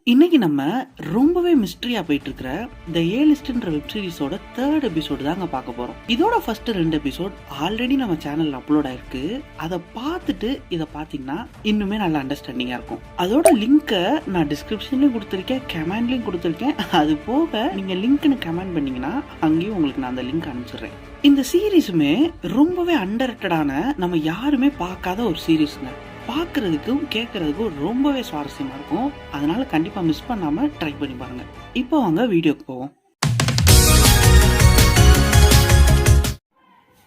இன்னைக்கு நம்ம ரொம்பவே மிஸ்டரியா போயிட்டு இருக்கிற த ஏலிஸ்ட்ன்ற வெப் சீரிஸோட 3rd எபிசோடு தாங்க பார்க்க போறோம். இதோட ஃபர்ஸ்ட் 2 எபிசோட் ஆல்ரெடி நம்ம சேனல்ல அப்லோட் ஆயிருக்கு. அதை பார்த்துட்டு இதை பார்த்தீங்கன்னா இன்னுமே நல்ல அண்டர்ஸ்டாண்டிங்கா இருக்கும். அதோட லிங்கை நான் டிஸ்கிரிப்ஷன்லயும் கொடுத்துருக்கேன், கமெண்ட்லயும் கொடுத்துருக்கேன். அது போக நீங்க லிங்க்னு கமெண்ட் பண்ணீங்கன்னா அங்கேயும் உங்களுக்கு நான் அந்த லிங்க் அனுப்பிச்சிடுறேன். இந்த சீரீஸுமே ரொம்பவே அண்டர்ரேட்டடான, நம்ம யாருமே பார்க்காத ஒரு சீரீஸ்ங்க. பார்க்கறதுக்கும் கேட்கறதுக்கும் ரொம்பவே சுவாரஸ்யமா இருக்கும். அதனால கண்டிப்பா மிஸ் பண்ணாம ட்ரை பண்ணி பாருங்க. இப்போ வாங்க வீடியோக்கு போவோம்.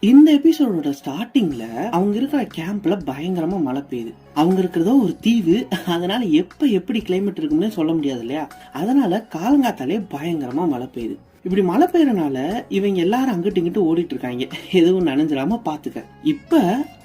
இந்த எபிசோடோட ஸ்டார்டிங்ல அவங்க இருக்கிற கேம்ப்ல பயங்கரமா மழை பெய்யுது. அவங்க இருக்கிறதோ ஒரு தீவு, அதனால எப்ப எப்படி கிளைமேட் இருக்கும்னு சொல்ல முடியாது இல்லையா. அதனால காலங்காத்தாலே பயங்கரமா மழை பெய்யுது. இப்படி மழை பெய்யறனால இவங்க எல்லாரும் அங்கிட்டு இங்கிட்டு ஓடிட்டு இருக்காங்க, எதுவும் நனைஞ்சிடாம பாத்துக்க. இப்ப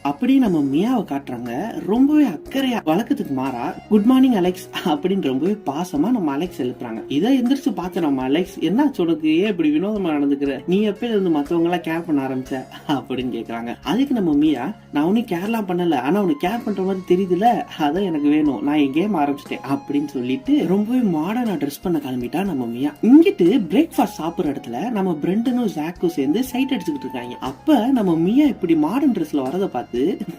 அப்படி நம்ம மியாவை காட்டுறாங்க. ரொம்பவே அக்கறையா, வழக்கத்துக்கு மாறா குட் மார்னிங் அலெக்ஸ் அப்படின்னு ரொம்பவே பாசமா நம்ம அலெக்ஸ் எழுப்புறாங்க. இதை எந்திரிச்சு பார்த்து நம்ம அலெக்ஸ், என்ன உனக்கு ஏன் இப்படி வினோதமா நடந்துக்கிற, நீ எப்ப இருந்து மத்தவங்க எல்லாம் கேர் பண்ண ஆரம்பிச்ச அப்படின்னு கேக்குறாங்க. அதுக்கு நம்ம மியா, நான் உனக்கு கேர்லாம் பண்ணல, ஆனா உனக்கு கேர் பண்ற மாதிரி தெரியுதுல, அதான் எனக்கு வேணும், நான் என் கேம் ஆரம்பிச்சிட்டேன் அப்படின்னு சொல்லிட்டு ரொம்பவே மாடர்னா ட்ரெஸ் பண்ண கிளம்பிட்டா நம்ம மியா. இங்கிட்டு பிரேக்ஃபாஸ்ட் சாப்பிடுற இடத்துல நம்ம பிரெண்டனும் ஜாக்கும் சேர்ந்து சைட் அடிச்சுக்கிட்டு இருக்காங்க. அப்ப நம்ம மியா இப்படி மாடர்ன் ட்ரெஸ்ல வரத பார்த்து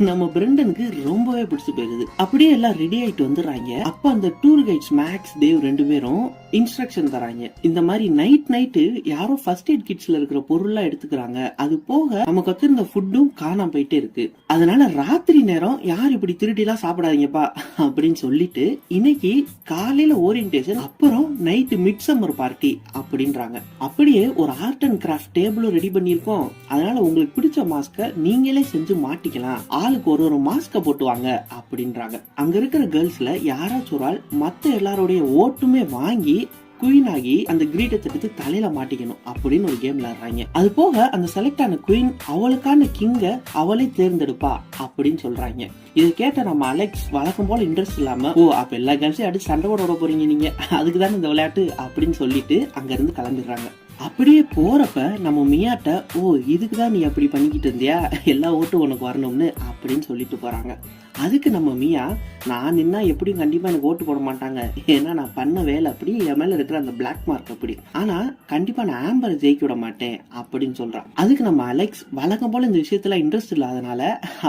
நம்ம பிரெண்டனுக்கு ரொம்பவே பிடிச்சு போயிருது. அப்படியே எல்லாம் ரெடி ஆயிட்டு வந்துடுறாங்க. அப்ப அந்த டூர் கைட்ஸ் மேக்ஸ், தேவ் 2 பேரும் இன்ஸ்ட்ரக்ஷன் தராங்க. இந்த மாதிரி நைட்டு யாரோ ஃபர்ஸ்ட் எய்ட் கிட்ஸ்ல இருக்கிற பொருள்லாம் எடுத்துக்கிறாங்க. அது போக நமக்கு வச்சிருந்த ஃபுட்டும் காணாம போயிட்டே இருக்கு. அதனால ராத்திரி நேரம் யார் இப்படி திருடிலாம் சாப்பிடாதீங்கப்பா அப்படின்னு சொல்லிட்டு இன்னைக்கு காலையில ஓரியன்டேஷன், அப்புறம் நைட்டு மிட் சம்மர் பார்ட்டி அப்படின்றாங்க. அப்படியே ஒரு ஆர்ட் அண்ட் கிராஃப்ட் டேபிளும் ரெடி பண்ணிருக்கோம். அதனால உங்களுக்கு பிடிச்ச மாஸ்க நீங்களே செஞ்சு மாட்டிக்கலாம், ஆளுக்கு ஒரு மாஸ்க போட்டு வாங்க அப்படின்றாங்க. அங்க இருக்கிற கேர்ள்ஸ்ல யாராச்சும் ஒரு ஆள் மத்த எல்லாரோடைய ஓட்டுமே வாங்கி குயின் ஆகி அந்த கிரீட்டத்தை எடுத்து தலையில மாட்டிக்கணும் அப்படின்னு ஒரு கேம் விளையாடுறாங்க. அது போக அந்த செலக்ட் ஆன குயின் அவளுக்கான கிங்க அவளே தேர்ந்தெடுப்பா அப்படின்னு சொல்றாங்க. இதை கேட்ட நம்ம அலெக்ஸ் வழக்கம் போல இன்ட்ரெஸ்ட் இல்லாம, ஓ அப்ப எல்லா கேர்ள்ஸையும் அடிச்சு சண்டை போட போறீங்க நீங்க, அதுக்குதானே இந்த விளையாட்டு அப்படின்னு சொல்லிட்டு அங்க இருந்து கிளம்பிடுறாங்க. அப்படியே போறப்ப நம்ம மியாட்ட, ஓ இதுக்குதான் நீ அப்படி பண்ணிக்கிட்டு இருந்தியா, எல்லா ஓட்டும் உனக்கு வரணும்னு அப்படின்னு சொல்லிட்டு போறாங்க. அதுக்கு நம்ம மியா, நான் நின்னா எப்படியும் கண்டிப்பா எனக்கு ஓட்டு போட மாட்டாங்க, ஏன்னா நான் பண்ண வேலை அப்படி, என் மேல இருக்கிற அந்த பிளாக் மார்க் அப்படி, ஆனா கண்டிப்பா நான் ஆம்பரை ஜெயிக்க விட மாட்டேன் அப்படின்னு சொல்றான். அதுக்கு நம்ம அலெக்ஸ் வழக்கம் போல இந்த விஷயத்துல இன்ட்ரெஸ்ட் இல்லாதனால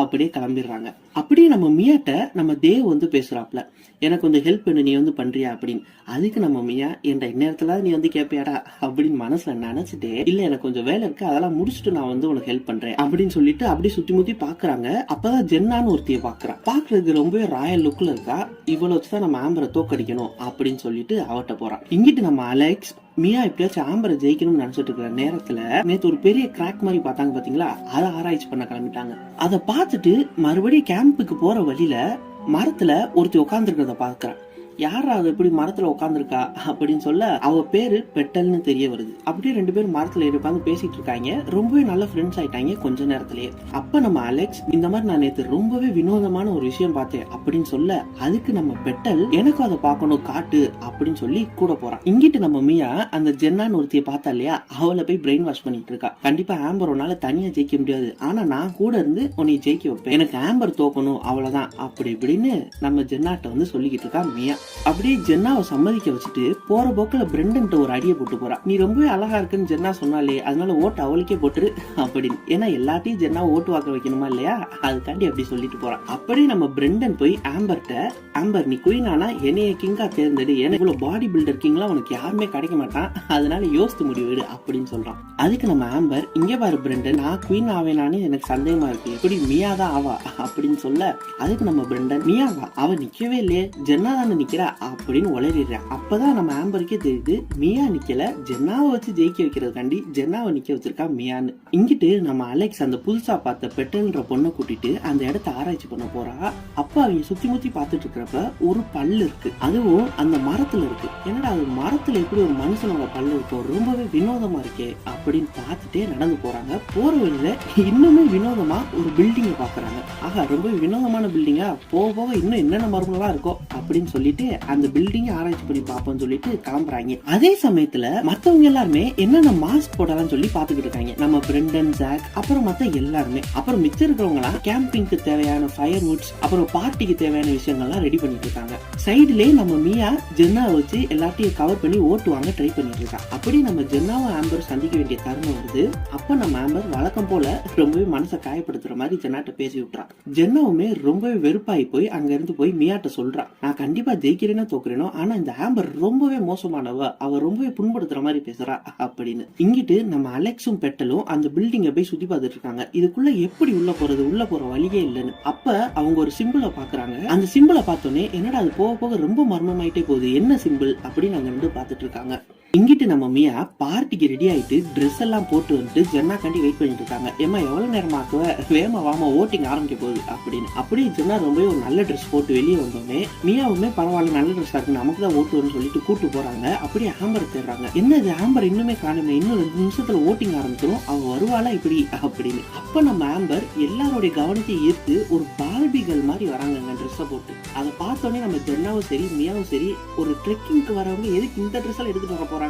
அப்படியே கிளம்பிடுறாங்க. அப்படியே நம்ம மியாட்ட நம்ம தேவ் வந்து பேசுறாப்ல, எனக்கு கொஞ்சம் ஹெல்ப் பண்ணு, நீ வந்து பண்றியா அப்படின்னு. அதுக்கு நம்ம மியா, என்ற இந்நேரத்துல நீ வந்து கேட்பியாடா அப்படின்னு மனசுல நினைச்சிட்டே, இல்ல எனக்கு கொஞ்சம் வேலை இருக்கு, அதெல்லாம் முடிச்சுட்டு நான் வந்து உனக்கு ஹெல்ப் பண்றேன் அப்படின்னு சொல்லிட்டு அப்படியே சுத்தி முத்தி பாக்குறாங்க. அப்பதான் ஜென்னான்னு ஒருத்திய பாக்குறான். பாக்குறதுக்கு ரொம்பவே ராயல் லுக்ல இருக்கா. இவ்வளவு வச்சுதான் நம்ம ஆம்பரை தோக்கடிக்கணும் அப்படின்னு சொல்லிட்டு அவட்ட போறான். இங்கிட்டு நம்ம அலெக்ஸ் மியா எப்படியாச்சும் ஆம்பரை ஜெயிக்கணும்னு நினைச்சிட்டு இருக்கிற நேரத்துல நேத்து ஒரு பெரிய கிராக் மாதிரி பார்த்தாங்க பாத்தீங்களா, அதை ஆராய்ச்சி பண்ண கிளம்பிட்டாங்க. அதை பார்த்துட்டு மறுபடியும் கேம்புக்கு போற வழியில மரத்துல ஒருத்தி உட்கார்ந்து இருக்கிறத பாக்குறான். யாரா அது இப்படி மரத்துல உட்காந்துருக்கா அப்படின்னு சொல்ல, அவ பேரு பெட்டல்னு தெரிய வருது. அப்படியே 2 பேரும் மரத்துல உட்காந்து பேசிட்டு இருக்காங்க. ரொம்பவே நல்ல ஃப்ரெண்ட்ஸ் ஆயிட்டாங்க கொஞ்ச நேரத்திலேயே. அப்ப நம்ம அலெக்ஸ், இந்த மாதிரி நான் நேத்து ரொம்பவே வினோதமான ஒரு விஷயம் பார்த்தேன் அப்படின்னு சொல்ல, அதுக்கு நம்ம பெட்டல், எனக்கும் அதை பார்க்கணும் காட்டு அப்படின்னு சொல்லி கூட போறான். இங்கிட்டு நம்ம மியா அந்த ஜென்னான்னு ஒருத்திய பார்த்தா இல்லையா, அவளை போய் பிரெயின் வாஷ் பண்ணிட்டு இருக்கா. கண்டிப்பா ஆம்பர் உன்னால தனியா ஜெயிக்க முடியாது, ஆனா நான் கூட இருந்து உன்னை ஜெயிக்க வைப்பேன், எனக்கு ஆம்பர் தோக்கணும் அவ்வளவுதான் அப்படி இப்படின்னு நம்ம ஜென்னாட்ட வந்து சொல்லிக்கிட்டு இருக்கா மியா. அப்படியே ஜென்னாவை சம்மதிக்க வச்சுட்டு போற போக்குல பிரெண்டன் ஒரு அடியை போட்டு போறா. நீ ரொம்பவே அழகா இருக்குன்னு ஜென்னா சொன்னாலே, அதனால ஓட்டு அவளுக்கே போட்டுரு அப்படின்னு. ஏன்னா எல்லாத்தையும் ஜென்னா ஓட்டு வாக்க வைக்கணுமா இல்லையா, அதுக்காண்டி அப்படி சொல்லிட்டு போறான். அப்படி நம்ம பிரெண்டன் போய் ஆம்பர்ட்ட, ஆம்பர் நீ குயின் ஆனா என்னைய கிங்கா தேர்ந்தெடு, ஏன்னா இவ்வளவு பாடி பில்டர் கிங்லாம் உனக்கு யாருமே கிடைக்க மாட்டான், அதனால யோசித்து முடிவு அப்படின்னு சொல்றான். அதுக்கு நம்ம ஆம்பர், இங்க பாரு பிரெண்டன், நான் குயின் ஆவேனான்னு எனக்கு சந்தேகமா இருக்கு, எப்படி மியாதான் ஆவா அப்படின்னு சொல்ல, அதுக்கு நம்ம பிரெண்டன், மியாவா அவ நிக்கவே இல்லையே, ஜென்னா தானே நிக்கிறா அப்படின்னு உளறிடுறான். அப்பதான் நம்ம ஆம்பருக்கே தெரியுது மியா நிக்கல, ஜென்னாவை வச்சு ஜெயிக்க வைக்கிறதுக்காண்டி ஜென்னாவை நிக்க வச்சிருக்கா மியான்னு. இங்கிட்டு நம்ம அலெக்ஸ் அந்த புதுசா பார்த்த பெட்டல்ன்ற பொண்ணை கூட்டிட்டு அந்த இடத்த ஆராய்ச்சி பண்ண போறா. அப்ப அவங்க சுத்தி முத்தி பார்த்துட்டு இருக்கிறப்ப ஒரு பல்லு இருக்கு, அதுவும் அந்த மரத்துல இருக்கு. என்னடா அது மரத்துல எப்படி ஒரு மனுஷனோட பல்லு இருக்கும், ரொம்பவே வினோதமா இருக்கே அப்படின்னு பார்த்துட்டே நடந்து போறாங்க. போற வழியில இன்னுமே வினோதமா ஒரு பில்டிங்க பாக்குறாங்க. ஆஹா ரொம்ப வினோதமான பில்டிங்கா, போக போக இன்னும் என்னென்ன மரங்களா இருக்கோ அப்படின்னு சொல்லிட்டு ஓகே அந்த பில்டிங் ஆராய்ச்சி பண்ணி பார்ப்போம்னு சொல்லிட்டு கிளம்புறாங்க. அதே சமயத்துல மத்தவங்க எல்லாருமே என்னென்ன மாஸ்க் போடலாம்னு சொல்லி பாத்துக்கிட்டு இருக்காங்க. நம்ம பிரெண்டன், ஜாக், அப்புறம் மத்த எல்லாருமே. அப்புறம் மிச்சம் இருக்கிறவங்க எல்லாம் கேம்பிங்க்கு தேவையான ஃபயர் வுட்ஸ், அப்புறம் பார்ட்டிக்கு தேவையான விஷயங்கள்லாம் ரெடி பண்ணிட்டு இருக்காங்க. சைடுலயே நம்ம மியா ஜென்னா வச்சு எல்லாத்தையும் கவர் பண்ணி ஓட்டுவாங்க ட்ரை பண்ணிட்டு இருக்கா. அப்படி நம்ம ஜென்னாவும் ஆம்பர் சந்திக்க வேண்டிய தருணம் வருது. அப்ப நம்ம ஆம்பர் வழக்கம் போல ரொம்பவே மனசை காயப்படுத்துற மாதிரி ஜென்னாட்ட பேசி விட்டுறான். ஜென்னாவுமே ரொம்பவே வெறுப்பாயி போய் அங்க இருந்து போய் மியாட்ட சொல்றான், நான் கண்டிப்பா ஜெயிக்கிறேனோ தோக்குறேனோ, ஆனா இந்த ஆம்பர் ரொம்பவே மோசமானவ, அவ ரொம்பவே புண்படுத்துற மாதிரி பேசுறா அப்படின்னு. இங்கிட்டு நம்ம அலெக்ஸும் பெட்டலும் அந்த பில்டிங்கை போய் சுத்தி பார்த்துட்டு இருக்காங்க. இதுக்குள்ள எப்படி உள்ள போறது, உள்ள போற வழியே இல்லைன்னு. அப்ப அவங்க ஒரு சிம்பிளை பாக்குறாங்க. அந்த சிம்பிளை பார்த்தோன்னே என்னடா அது போக போக ரொம்ப மர்மமாயிட்டே போகுது, என்ன சிம்பிள் அப்படின்னு அங்க இருந்து பாத்துட்டு இருக்காங்க. இங்கிட்டு நம்ம மியா பார்ட்டிக்கு ரெடி ஆயிட்டு ட்ரெஸ் எல்லாம் போட்டு வந்துட்டு ஜென்னா கண்டி வெயிட் பண்ணிட்டு இருக்காங்க. ஏமா எவ்வளவு நேரம் ஆக்குவ, வேமா வாமா ஓட்டிங் ஆரம்பிக்க போகுது அப்படின்னு. அப்படியே ஜென்னா ரொம்பவே ஒரு நல்ல ட்ரெஸ் போட்டு வெளியே வந்தோடனே மியாவுமே பரவாயில்ல நல்ல ட்ரெஸ்ஸா இருக்கு, நமக்கு தான் ஓட்டுன்னு சொல்லிட்டு கூட்டு போறாங்க. அப்படியே ஆம்பர் தேடுறாங்க. என்ன இது ஆம்பர் இன்னுமே காணுமே, இன்னும் 2 நிமிஷத்துல ஓட்டிங் ஆரம்பிச்சிடும், அவ வருவாளா இப்படி அப்படின்னு. அப்ப நம்ம ஆம்பர் எல்லாரோடைய கவனத்தை ஈர்த்து ஒரு பார்பிகள் மாதிரி வராங்க ட்ரெஸ்ஸை போட்டு. அதை பார்த்தோன்னே நம்ம ஜென்னாவும் சரி மியாவும் சரி, ஒரு ட்ரெக்கிங்க்கு வரவங்க எதுக்கு இந்த ட்ரெஸ் எல்லாம் எடுத்துட்டு வர போறாங்க,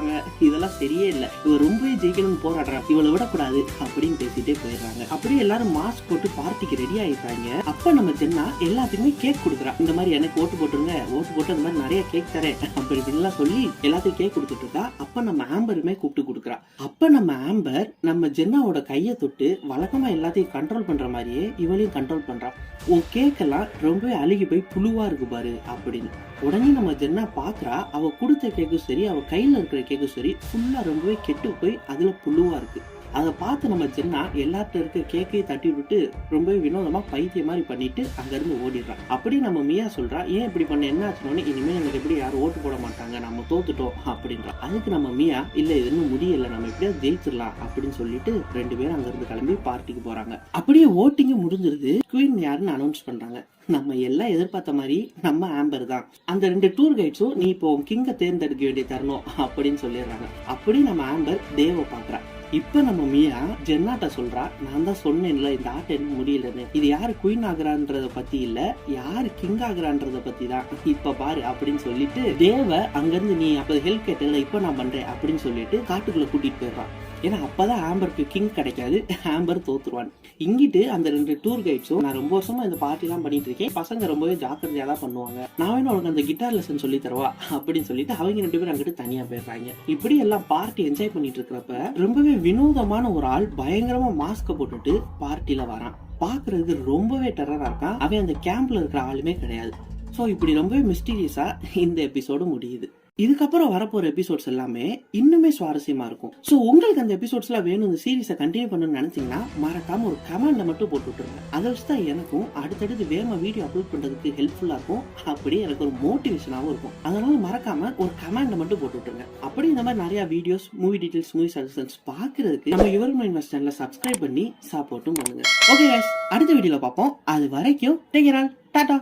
இதெல்லாம் சரியே இல்ல, இவ ரொம்பவே ஜெயிக்கணும்னு போராடுறா, இவளை விடக்கூடாது அப்படின்னு பேசிட்டே போயிடுறாங்க. அப்படியே எல்லாரும் மாஸ்க் போட்டு பார்ட்டிக்கு ரெடி ஆயிடுறாங்க. அப்ப நம்ம ஜென்னா எல்லாத்துக்குமே கேக் கொடுக்குறா. இந்த மாதிரி எனக்கு ஓட்டு போட்டுருங்க, ஓட்டு போட்டு அந்த மாதிரி நிறைய கேக் தரேன் அப்படி இப்படின்லாம் சொல்லி எல்லாத்தையும் கேக் கொடுத்துட்டு இருக்கா. அப்ப நம்ம ஆம்பருமே கூப்பிட்டு கொடுக்குறா. அப்ப நம்ம ஆம்பர் நம்ம ஜென்னாவோட கையை தொட்டு வழக்கமா எல்லாத்தையும் கண்ட்ரோல் பண்ற மாதிரியே இவளையும் கண்ட்ரோல் பண்றா. உன் கேக் எல்லாம் ரொம்பவே அழுகி போய் புழுவா இருக்கு பாரு அப்படின்னு. உடனே நம்ம ஜென்னா பாக்குறா, அவ கொடுத்த கேக்கும் சரி அவ கையில இருக்கிற கேக்கும் சரி ஃபுல்லா ரொம்பவே கெட்டு போய் அதுல புழுவா இருக்கு. அதை பார்த்து நம்ம ஜென்னா எல்லார்ட்ட இருக்க கேக்கையும் தட்டி விட்டு ரொம்பவே வினோதமா பைத்திய மாதிரி பண்ணிட்டு அங்க இருந்து ஓடிடுறான். அப்படி நம்ம மியா சொல்றா, ஏன் இப்படி பண்ண, என்ன ஆச்சுன்னு, இனிமேல் எனக்கு எப்படி யாரும் ஓட்டு போட மாட்டாங்க, நம்ம தோத்துட்டோம் அப்படின்றா. அதுக்கு நம்ம மியா இல்ல இது இன்னும் முடியல, நம்ம எப்படியாவது ஜெயிச்சிடலாம் அப்படின்னு சொல்லிட்டு 2 பேரும் அங்க இருந்து கிளம்பி பார்ட்டிக்கு போறாங்க. அப்படியே ஓட்டிங் முடிஞ்சிருது. குவீன் யாருன்னு அனௌன்ஸ் பண்றாங்க. நம்ம எல்லாம் எதிர்பார்த்த மாதிரி நம்ம ஆம்பர் தான். அந்த 2 டூர் கைட்ஸும் நீ இப்போ கிங்க தேர்ந்தெடுக்க வேண்டிய தரணும் அப்படின்னு சொல்லிடுறாங்க. அப்படி நம்ம ஆம்பர் தேவ பாக்குறா. இப்ப நம்ம மியா ஜென்னாட்ட சொல்றா, நான் தான் சொன்னேன்ல இந்த ஆட்டம் எனக்கு முடியலன்னு, இது யாரு குயின் ஆகுறான்றத பத்தி இல்ல, யாரு கிங் ஆகுறான்றத பத்தி தான், இப்ப பாரு அப்படின்னு சொல்லிட்டு தேவ அங்க இருந்து நீ அப்ப ஹெல்ப் கேட்டல இப்ப நான் பண்றேன் அப்படின்னு சொல்லிட்டு காட்டுக்குள்ள கூட்டிட்டு போயிடுறான். ஏன்னா அப்பதான் ஆம்பருக்கு கிங் கிடைக்காது, ஆம்பர் தோத்துருவான். இங்கிட்டு அந்த 2 டூர் கைட்ஸும் நான் ரொம்ப வருஷமா இந்த பார்ட்டி எல்லாம் பண்ணிட்டு இருக்கேன், பசங்க ரொம்பவே ஜாக்கிரதையா தான் பண்ணுவாங்க, நான் வேணும் உனக்கு அந்த கிட்டார் லெசன் சொல்லி தருவா அப்படின்னு சொல்லிட்டு அவங்க 2 பேரும் அங்கிட்டு தனியா போயிடுறாங்க. இப்படி எல்லாம் பார்ட்டி என்ஜாய் பண்ணிட்டு இருக்கிறப்ப ரொம்பவே வினோதமான ஒரு ஆள் பயங்கரமா மாஸ்க போட்டுட்டு பார்ட்டில வரான். பாக்குறது ரொம்பவே டெரரா இருக்கான். அவன் அந்த கேம்ப்ல இருக்கிற ஆளுமே கிடையாது. சோ இப்படி ரொம்பவே மிஸ்டீரியஸா இந்த எபிசோடு முடியுது. இதுக்கப்புறம் வரப்போற எபிசோட்ஸ் எல்லாமே இன்னுமே சுவாரஸ்யமா இருக்கும். சோ உங்களுக்கு அந்த எபிசோட்ஸ் எல்லாம் வேணும், இந்த சீரீஸை கண்டினியூ பண்ணணும்னு நினைச்சீங்கன்னா மறக்காம ஒரு கமெண்ட மட்டும் போட்டு விட்டுருங்க. அதை வச்சுதான் எனக்கும் அடுத்தடுத்து வேகமா வீடியோ அப்லோட் பண்றதுக்கு ஹெல்ப்ஃபுல்லா இருக்கும், அப்படியே எனக்கு ஒரு மோட்டிவேஷனாவும் இருக்கும். அதனால மறக்காம ஒரு கமெண்ட மட்டும் போட்டு விட்டுருங்க. அப்படி இந்த மாதிரி நிறைய videos, movie details, movie suggestions பாக்குறதுக்கு நம்ம யுவர் மைண்ட் வாய்ஸ் சேனலை சப்ஸ்கிரைப் பண்ணி சப்போர்ட்டும் பண்ணுங்க. ஓகே गाइस, அடுத்த வீடியோல பார்ப்போம். அது வரைக்கும் டேக் கேர், டாடா.